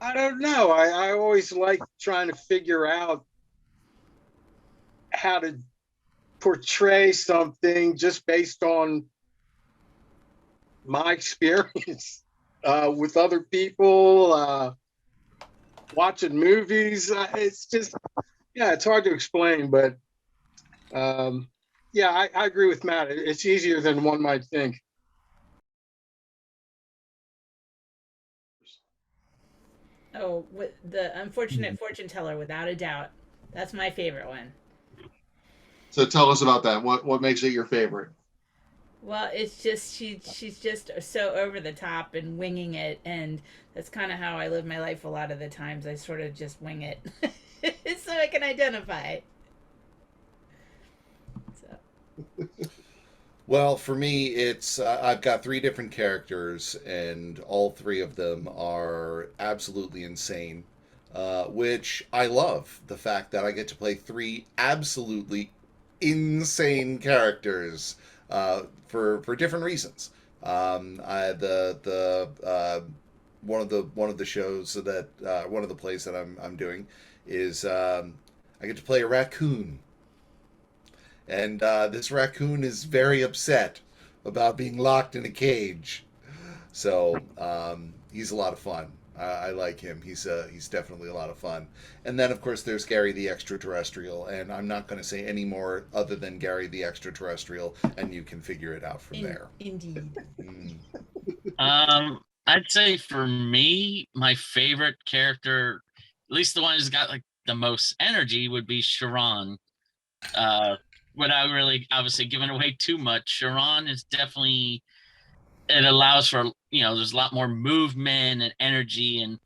I don't know. I always like trying to figure out how to portray something just based on my experience with other people, watching movies. It's just, yeah, it's hard to explain, but yeah, I agree with Matt. It's easier than one might think. Oh, with the unfortunate fortune teller, without a doubt. That's my favorite one. So tell us about that. What makes it your favorite? Well, it's just she's just so over the top and winging it, and that's kind of how I live my life a lot of the times. I sort of just wing it, so I can identify. So Well, for me, it's I've got three different characters, and all three of them are absolutely insane, which I love. The fact that I get to play three absolutely insane characters for different reasons. The one of the shows that one of the plays that I'm doing is I get to play a raccoon, and this raccoon is very upset about being locked in a cage. So he's a lot of fun. I like him. He's definitely a lot of fun. And then of course there's Gary the extraterrestrial, and I'm not going to say any more other than Gary the extraterrestrial, and you can figure it out from there. Indeed. Mm. I'd say for me, my favorite character, at least the one who's got like the most energy, would be Sharon. Uh, without really obviously giving away too much, Sharon is definitely, it allows for, there's a lot more movement and energy, and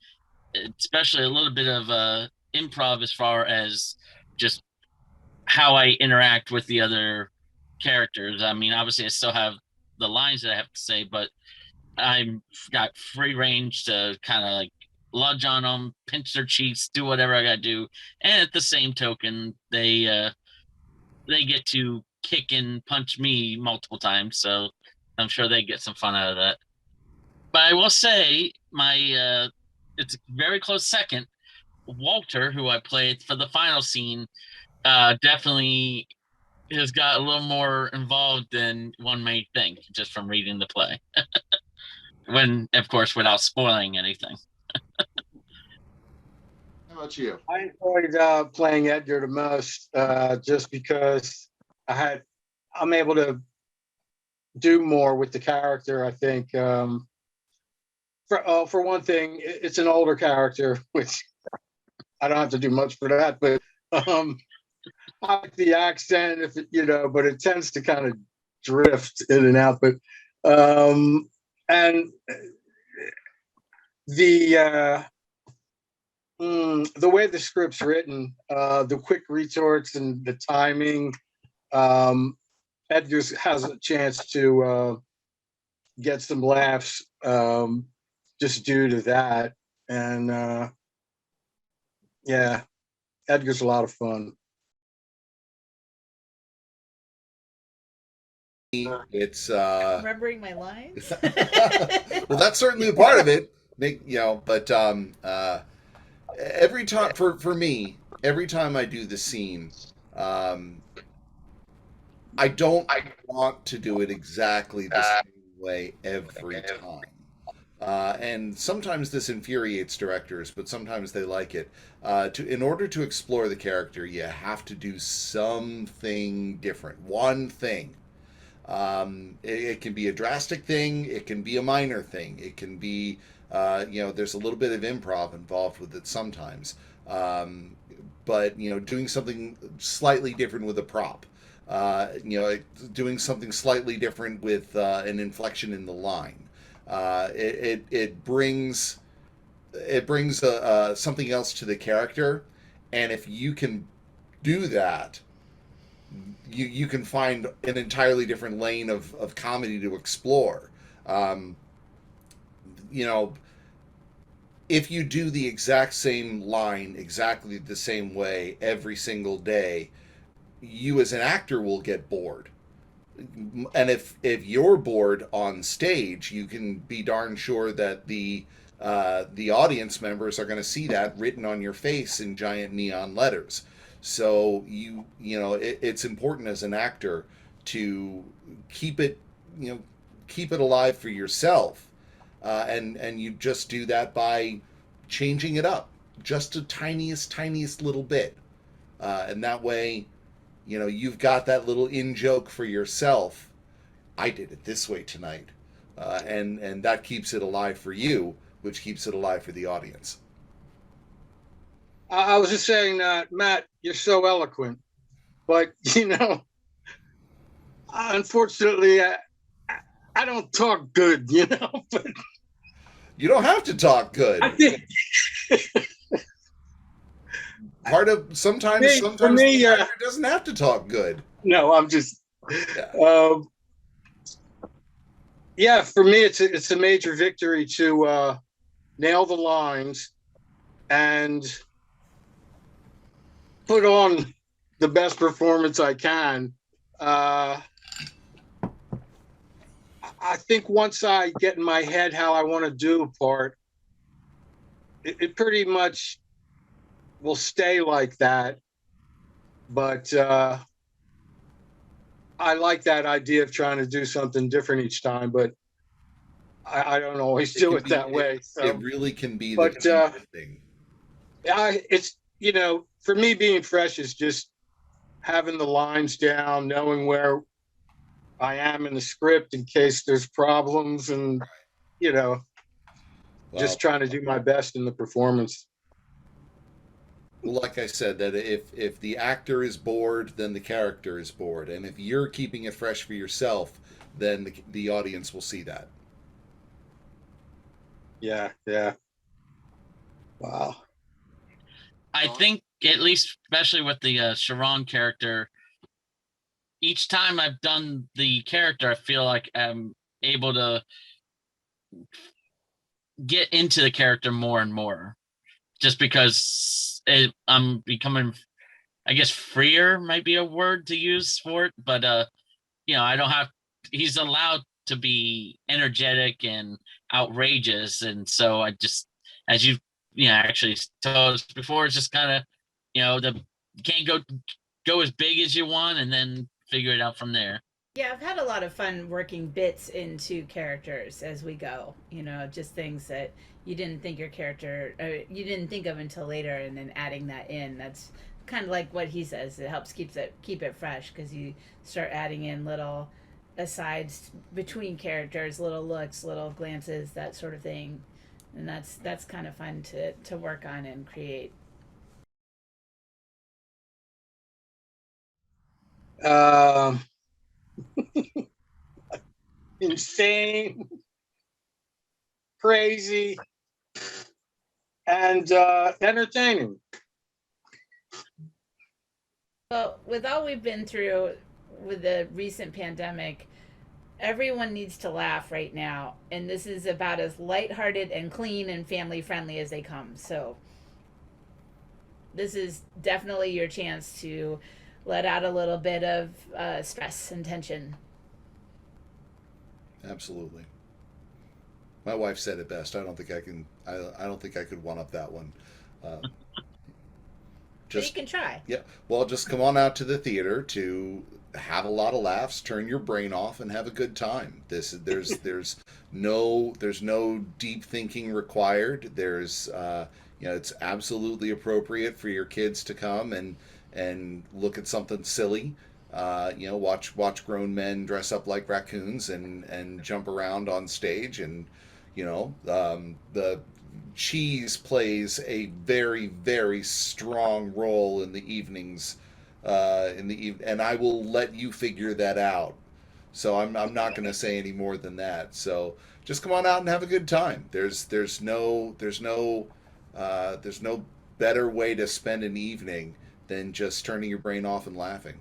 especially a little bit of improv as far as just how I interact with the other characters. I mean, obviously I still have the lines that I have to say, but I'm got free range to kind of like lunge on them, pinch their cheeks, do whatever I got to do. And at the same token, they get to kick and punch me multiple times, so I'm sure they get some fun out of that. But I will say my it's a very close second. Walter, who I played for the final scene, definitely has got a little more involved than one may think just from reading the play. When, of course, without spoiling anything. How about you? I enjoyed playing Edgar the most, just because I'm able to do more with the character. I think, for one thing, it's an older character, which I don't have to do much for that. But I like the accent, if but it tends to kind of drift in and out. But and the the way the script's written, the quick retorts and the timing, Edgar has a chance to get some laughs, just due to that. And yeah, Edgar's a lot of fun. It's Remembering my lines. well, that's certainly a part of it. But every time for me, every time I do the scene, um, I don't want to do it exactly the same way every time. And sometimes this infuriates directors, but sometimes they like it. In order to explore the character, you have to do something different. One thing. It can be a drastic thing. It can be a minor thing. It can be, there's a little bit of improv involved with it sometimes. But doing something slightly different with a prop. Doing something slightly different with an inflection in the line. It brings something else to the character, and if you can do that, you can find an entirely different lane of comedy to explore. Um, you know, if you do the exact same line exactly the same way every single day, you as an actor will get bored. And if you're bored on stage, you can be darn sure that the the audience members are going to see that written on your face in giant neon letters. So it's important as an actor to keep it, keep it alive for yourself, and you just do that by changing it up just a tiniest little bit, and that way, you've got that little in joke for yourself. I did it this way tonight, and that keeps it alive for you, which keeps it alive for the audience. I was just saying that, Matt, you're so eloquent, but unfortunately, I don't talk good, but You don't have to talk good. I think Part of sometimes for me, the actor doesn't have to talk good. no, I'm just, yeah, for me, it's a major victory to nail the lines and put on the best performance I can. I think once I get in my head how I want to do a part, it pretty much will stay like that. But I like that idea of trying to do something different each time, but I don't always do it that way. So, It really can be but the thing. it's for me, being fresh is just having the lines down, knowing where I am in the script in case there's problems, and just trying to do my best in the performance. Well, like I said, that if the actor is bored, then the character is bored, and if you're keeping it fresh for yourself, then the audience will see that. Yeah. Wow. I think, at least, especially with the Sharon character, each time I've done the character, I feel like I'm able to get into the character more and more, just because I'm becoming, I guess, freer might be a word to use for it, but I don't have. He's allowed to be energetic and outrageous, and so I just, as you actually told us before, it's just kind of, you can't go as big as you want, and then figure it out from there. Yeah, I've had a lot of fun working bits into characters as we go. Just things that you didn't think you didn't think of until later, and then adding that in. That's kind of like what he says. It helps keep it fresh, because you start adding in little asides between characters, little looks, little glances, that sort of thing, and that's kind of fun to work on and create. Insane, crazy, and entertaining. Well, with all we've been through with the recent pandemic, everyone needs to laugh right now, and this is about as lighthearted and clean and family friendly as they come. So this is definitely your chance to let out a little bit of stress and tension. Absolutely. My wife said it best. I don't think I can. I don't think I could one up that one. But you can try. Yeah. Well, just come on out to the theater to have a lot of laughs, turn your brain off, and have a good time. There's no deep thinking required. There's it's absolutely appropriate for your kids to come and look at something silly. Watch grown men dress up like raccoons and jump around on stage, and the cheese plays a very, very strong role in the evenings, and I will let you figure that out. So I'm not going to say any more than that. So just come on out and have a good time. There's no better way to spend an evening than just turning your brain off and laughing.